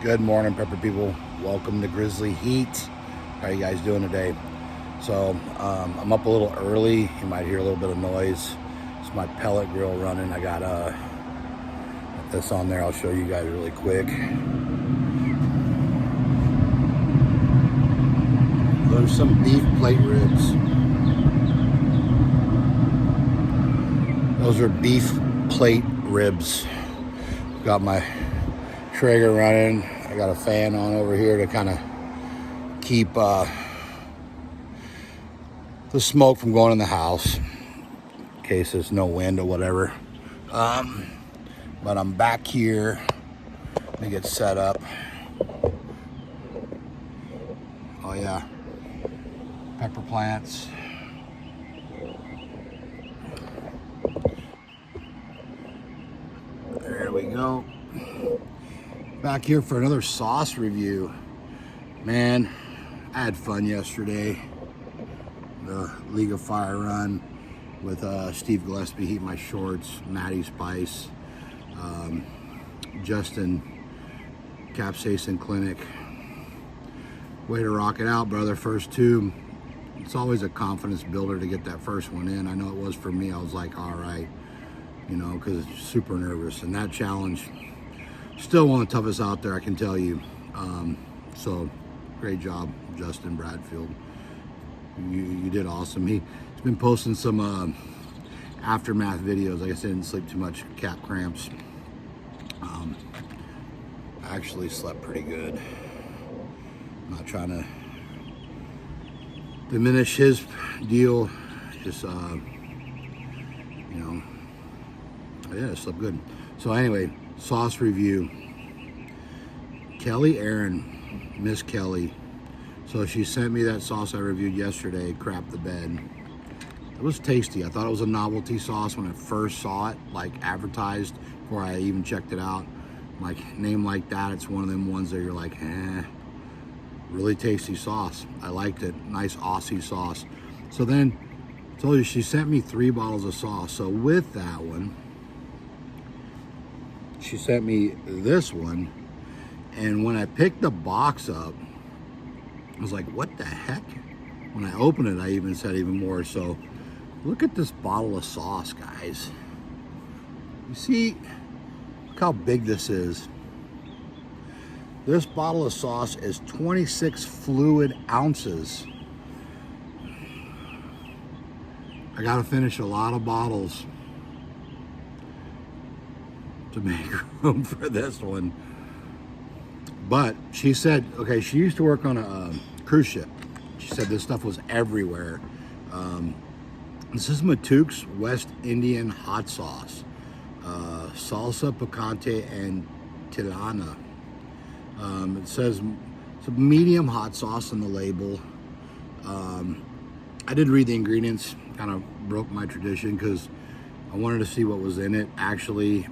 Good morning, Pepper people. Welcome to Grizzly Heat. How are you guys doing today? So I'm up a little early. You might hear a little bit of noise. It's my pellet grill running. I got this on there. I'll show you guys really quick. There's some beef plate ribs. Those are beef plate ribs. Got my Traeger running. I got a fan on over here to kind of keep the smoke from going in the house in case there's no wind or whatever. But I'm back here. Let me get set up. Oh yeah, pepper plants. There we go. Back here for another sauce review. Man, I had fun yesterday. The League of Fire run with Steve Gillespie, Heat My Shorts, Maddie Spice, Justin, Capsaicin Clinic. Way to rock it out, brother. First two. It's always a confidence builder to get that first one in. I know it was for me. I was like, all right, you know, because it's super nervous. And that challenge, still one of the toughest out there, I can tell you. So great job, Justin Bradfield. You did awesome. He's been posting some aftermath videos. Like I said, didn't sleep too much, calf cramps. I actually slept pretty good. I'm not trying to diminish his deal. Just, you know, yeah, I slept good. So anyway, sauce review. Kelli I, Miss Kelli. So she sent me that sauce I reviewed yesterday, Crap the Bed. It was tasty. I thought it was a novelty sauce when I first saw it, like advertised, before I even checked it out. Like, name like that, it's one of them ones that you're like, really tasty sauce. I liked it. Nice Aussie sauce. So then, I told you, she sent me 3 bottles of sauce. So with that one, she sent me this one. And when I picked the box up, I was like, what the heck? When I opened it, I even said even more. So look at this bottle of sauce, guys. You see, look how big this is. This bottle of sauce is 26 fluid ounces. I gotta finish a lot of bottles to make room for this one. But she said, okay, she used to work on a cruise ship. She said this stuff was everywhere. This is Matouk's West Indian hot sauce. Salsa picante and tilana. It says it's a medium hot sauce on the label. I did read the ingredients, kind of broke my tradition because I wanted to see what was in it. Actually,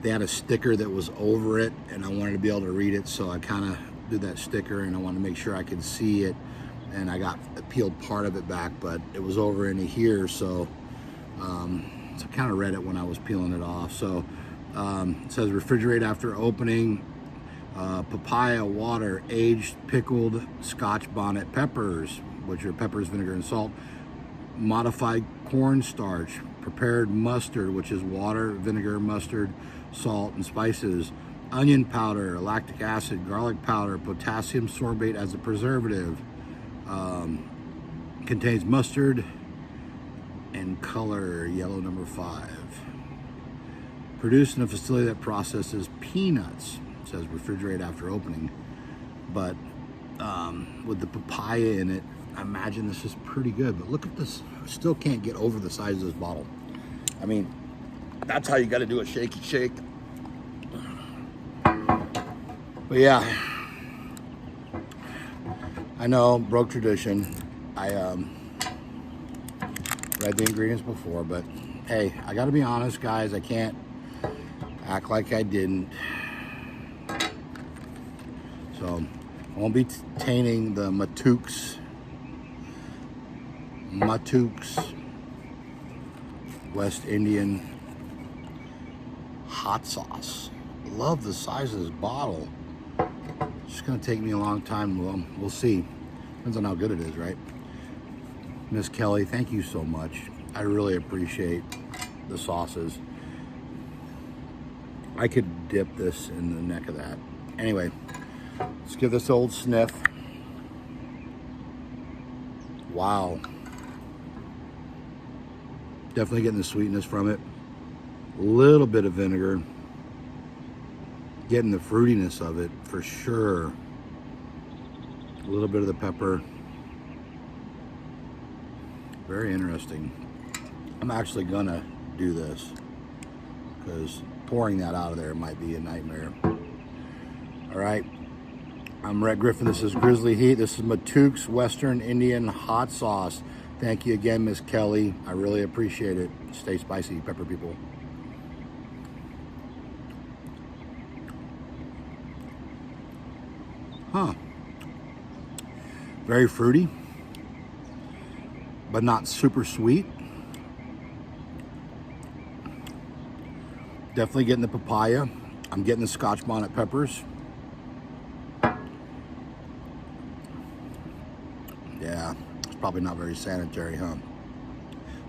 they had a sticker that was over it and I wanted to be able to read it, so I kind of did that sticker and I wanted to make sure I could see it, and I got peeled part of it back, but it was over into here, so I kind of read it when I was peeling it off. So it says refrigerate after opening, papaya water, aged pickled Scotch bonnet peppers, which are peppers, vinegar, and salt, modified cornstarch, prepared mustard, which is water, vinegar, mustard, salt, and spices, onion powder, lactic acid, garlic powder, potassium sorbate as a preservative, contains mustard and color, yellow number 5. Produced in a facility that processes peanuts. It says refrigerate after opening. But with the papaya in it, I imagine this is pretty good. But look at this. I still can't get over the size of this bottle. I mean, that's how you got to do a shaky shake. But yeah, I know, broke tradition. I read the ingredients before, but hey, I got to be honest, guys. I can't act like I didn't. So I won't be tainting the Matouk's West Indian hot sauce. Love the size of this bottle. It's gonna take me a long time. Well, we'll see. Depends on how good it is, right? Miss Kelly, thank you so much. I really appreciate the sauces. I could dip this in the neck of that. Anyway, let's give this old sniff. Wow. Definitely getting the sweetness from it. A little bit of vinegar. Getting the fruitiness of it for sure. A little bit of the pepper. Very interesting. I'm actually gonna do this because pouring that out of there might be a nightmare. All right, I'm Rhett Griffin. This is Grizzly Heat. This is Matouk's Western Indian Hot Sauce. Thank you again, Miss Kelly. I really appreciate it. Stay spicy, pepper people. Huh. Very fruity, but not super sweet. Definitely getting the papaya. I'm getting the Scotch bonnet peppers. Yeah, it's probably not very sanitary, huh?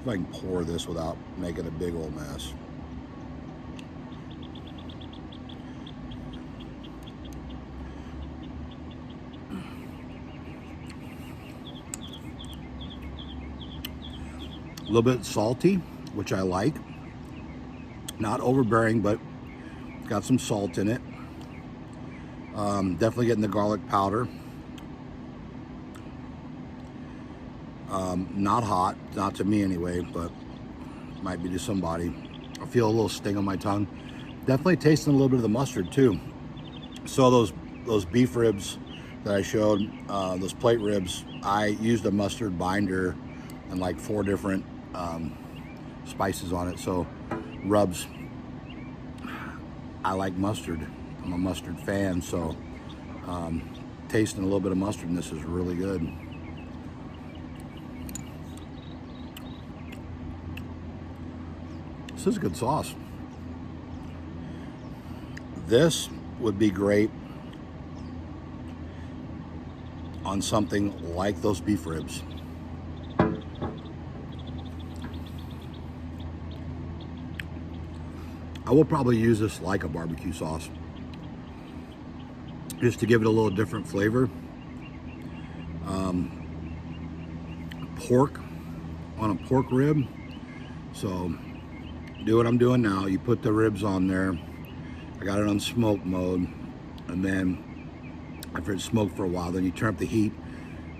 If I can pour this without making a big old mess. A little bit salty, which I like. Not overbearing, but got some salt in it. Definitely getting the garlic powder. Not hot, not to me anyway, but might be to somebody. I feel a little sting on my tongue. Definitely tasting a little bit of the mustard too. So those beef ribs that I showed, those plate ribs, I used a mustard binder and like 4 different spices on it. So rubs, I like mustard. I'm a mustard fan, so tasting a little bit of mustard in this is really good. This is a good sauce. This would be great on something like those beef ribs. I will probably use this like a barbecue sauce, just to give it a little different flavor. Pork on a pork rib. So do what I'm doing now. You put the ribs on there. I got it on smoke mode, and then after it's smoked for a while, then you turn up the heat,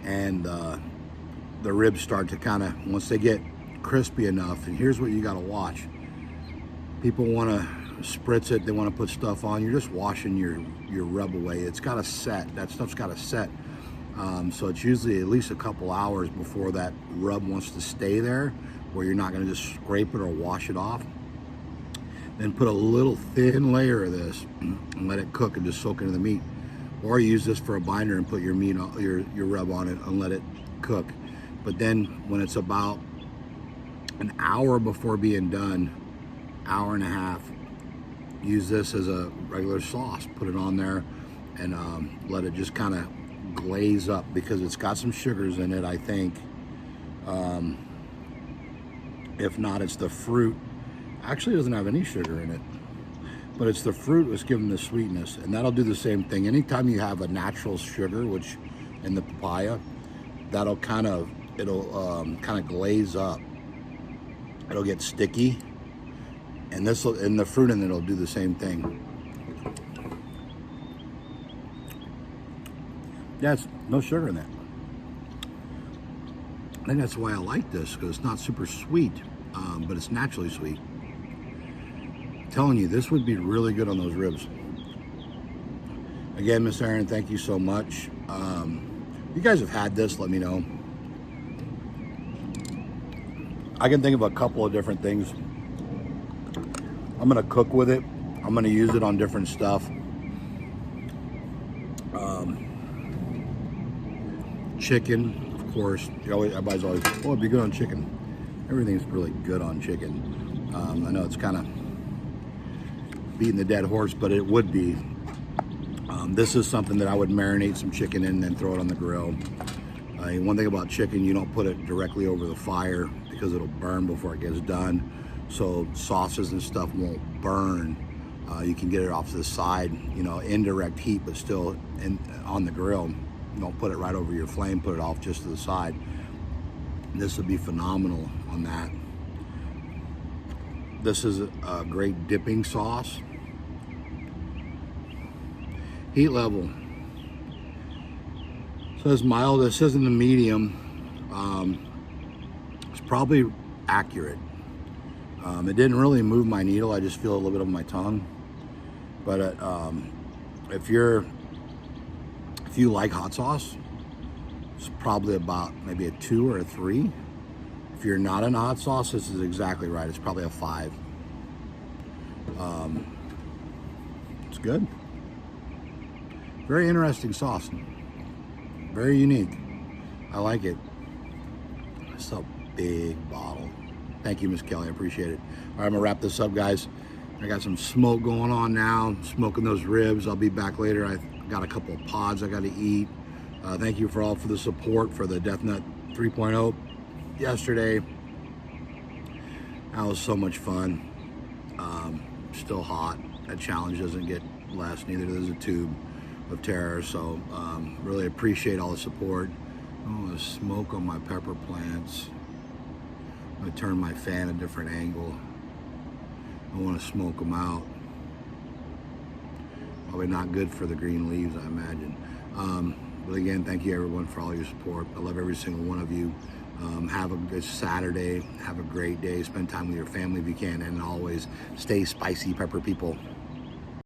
and the ribs start to kind of, once they get crispy enough, and here's what you got to watch. People want to spritz it, they want to put stuff on. You're just washing your rub away. It's got to set. That stuff's got to set. So it's usually at least a couple hours before that rub wants to stay there, where you're not going to just scrape it or wash it off. Then put a little thin layer of this and let it cook and just soak into the meat. Or use this for a binder and put your meat, your rub on it and let it cook. But then when it's about an hour before being done, hour and a half, use this as a regular sauce. Put it on there and let it just kind of glaze up, because it's got some sugars in it, I think. If not, it's the fruit. Actually, it doesn't have any sugar in it, but it's the fruit that's giving the sweetness, and that'll do the same thing. Anytime you have a natural sugar, which in the papaya, that'll kind of, it'll kind of glaze up. It'll get sticky, and this will, and the fruit in it will do the same thing. That's no sugar in that. I think that's why I like this, because it's not super sweet, but it's naturally sweet. I'm telling you, this would be really good on those ribs. Again, Miss Erin, thank you so much. If you guys have had this, let me know. I can think of a couple of different things. I'm gonna cook with it. I'm gonna use it on different stuff. Chicken, of course. Everybody's always, oh, it'd be good on chicken. Everything's really good on chicken. I know it's kind of beating the dead horse, but it would be. This is something that I would marinate some chicken in and then throw it on the grill. One thing about chicken, you don't put it directly over the fire because it'll burn before it gets done. So sauces and stuff won't burn. You can get it off to the side, you know, indirect heat, but still on the grill. Don't put it right over your flame, put it off just to the side. This would be phenomenal on that. This is a great dipping sauce. Heat level. Says mild, it says in the medium. It's probably accurate. It didn't really move my needle, I just feel a little bit on my tongue. But if you like hot sauce, it's probably about maybe a 2 or a 3. If you're not in hot sauce, this is exactly right. It's probably a 5. It's good. Very interesting sauce. Very unique. I like it. It's a big bottle. Thank you, Miss Kelly. I appreciate it. All right, I'm gonna wrap this up, guys. I got some smoke going on now, smoking those ribs. I'll be back later. I got a couple of pods I got to eat. Thank you for the support for the Death Nut 3.0 yesterday. That was so much fun. Still hot. That challenge doesn't get less. Neither does a tube of terror. So really appreciate all the support. I want to smoke on my pepper plants. I'm going to turn my fan a different angle. I want to smoke them out. Probably not good for the green leaves, I imagine. But again, thank you everyone for all your support. I love every single one of you. Have a good Saturday. Have a great day. Spend time with your family if you can. And always stay spicy, pepper people.